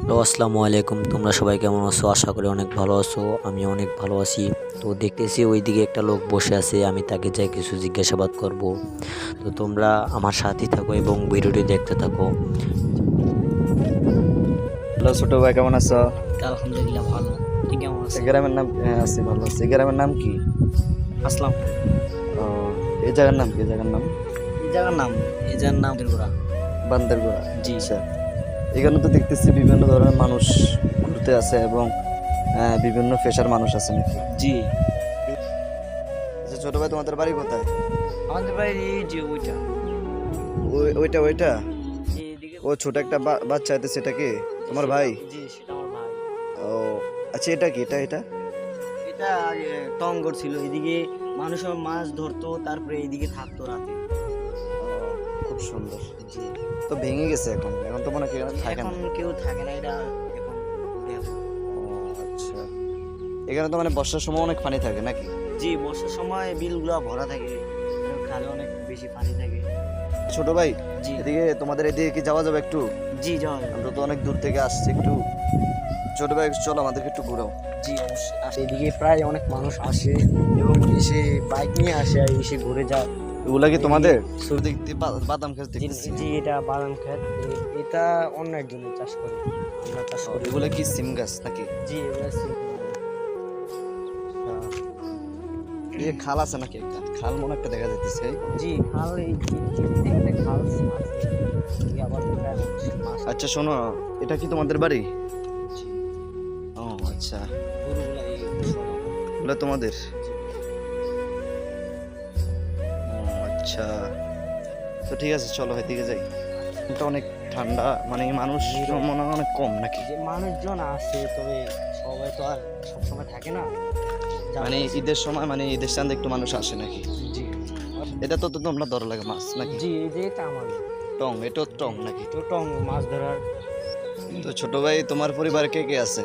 Hello আসসালামু আলাইকুম, তোমরা সবাই কেমন আছো? আশা করি অনেক ভালো আছো। আমি অনেক ভালো আছি। তো দেখতেছি ওইদিকে একটা লোক বসে আছে, আমি তাকে যাই কিছু জিজ্ঞাসাবাদ করব। তো তোমরা আমার সাথেই থাকো এবং ভিডিওটি দেখতে থাকো। হ্যালো ছোট ভাই, কেমন আছো? আলহামদুলিল্লাহ ভালো। তুই কেমন আছিস? গ্রামের নাম? হ্যাঁ, আছি ভালো আছি। গ্রামের নাম কি? আসলাম। ও, এই জায়গার নাম কি? এই জায়গার নাম এই জায়গার নাম দিলগুড়া। বান্দরগোড়া। জি। আচ্ছা, এখানে তো দেখতেছি বিভিন্ন ধরনের মানুষ ঘুরতে আছে এবং বিভিন্ন পেশার মানুষ আছে নাকি? জি, আচ্ছা ছোট ভাই, তোমাদের বাড়ি কোথায়? আমাদের বাড়ি এই যে ওইটা ওইটা ওইটা এইদিকে। ও ছোট একটা বাচ্চা আছে, সেটা কি তোমার ভাই? জি, সেটা আমার ভাই। ও আচ্ছা, এটা কি? এটা এটা আগে টঙ্গর ছিল, এদিকে মানুষ মাছ ধরতো, তারপরে এইদিকে থাকতো রাতে। ও, খুব সুন্দর। জি। তো ভেঙে গেছে, এখন এখন তো মনে হয় এখানে থাকে না। এখন কেউ থাকে না, এটা এখন দেখো। ও আচ্ছা, এখানে তো মানে বর্ষার সময় অনেক পানি থাকে নাকি? জি, বর্ষার সময় বিলগুলো ভরা থাকে, খালে অনেক বেশি পানি থাকে। ছোট ভাই, জি। এদিকে তোমাদের এদিকে কি যাওয়া যাবে একটু? জি, যাওয়া যাবে। আমরা তো অনেক দূর থেকে আসছি, একটু ছোট ভাই চলো আমাদেরকে একটু ঘোরাও। জি, অবশ্যই আসে। এদিকে প্রায় অনেক মানুষ আসে এবং এসে বাইক নিয়ে আসে আর এসে ঘুরে যায়। এগুলা কি তোমাদের? সব- দেখতে বাদাম গাছ জি, দেখতেছি। জি, এটা বাদাম ক্ষেত। এটা অন্য একজনের চাষ করে, আমরা চাষ করি। এগুলা কি সিম গাছ নাকি? জি, এগুলো এই খাল আছে নাকি? একটা খাল মনে একটা দেখা যাইতেছে। জি, খাল এই যে একটা খাল আছে। এই আবার প্রায় মাছ আচ্ছা শোনো, এটা কি তোমাদের বাড়ি? ও আচ্ছা, গরুগুলা এই এগুলা তোমাদের? ও আচ্ছা, তো ঠিক আছে, চলো এদিকে যাই। এটা অনেক ঠান্ডা, মানে মানুষ মনে হয় অনেক কম নাকি? যে মানুষজন আসে, তবে সবাই তো আর সবসময় থাকে না। মানে ঈদের সময়, মানে ঈদের চাঁদে একটু মানুষ আসে নাকি? জি, এটা তো তোমরা ধরা লাগে মাছ নাকি? জি, এই যে এটা আমাদের টং, এটাও টং নাকি? তো টং মাছ ধরার। তো ছোট ভাই, তোমার পরিবারে কে কে আছে?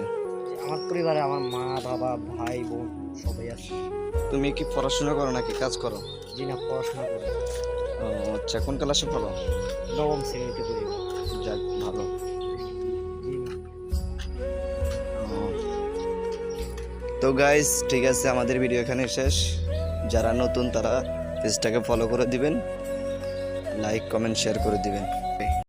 আমার পরিবারে আমার মা, বাবা, ভাই, বোন সবাই আছে। তুমি কি পড়াশোনা করো নাকি কাজ করো? জি না, পড়াশোনা করি। ও আচ্ছা, কোন ক্লাসে পড়ো? নবম শ্রেণীতে পড়ি। যাক ভালো। জি। ও, তো গাইস ঠিক আছে, আমাদের ভিডিও এখানে শেষ। যারা নতুন তারা পেজটাকে ফলো করে দিবেন, লাইক কমেন্ট শেয়ার করে দিবেন।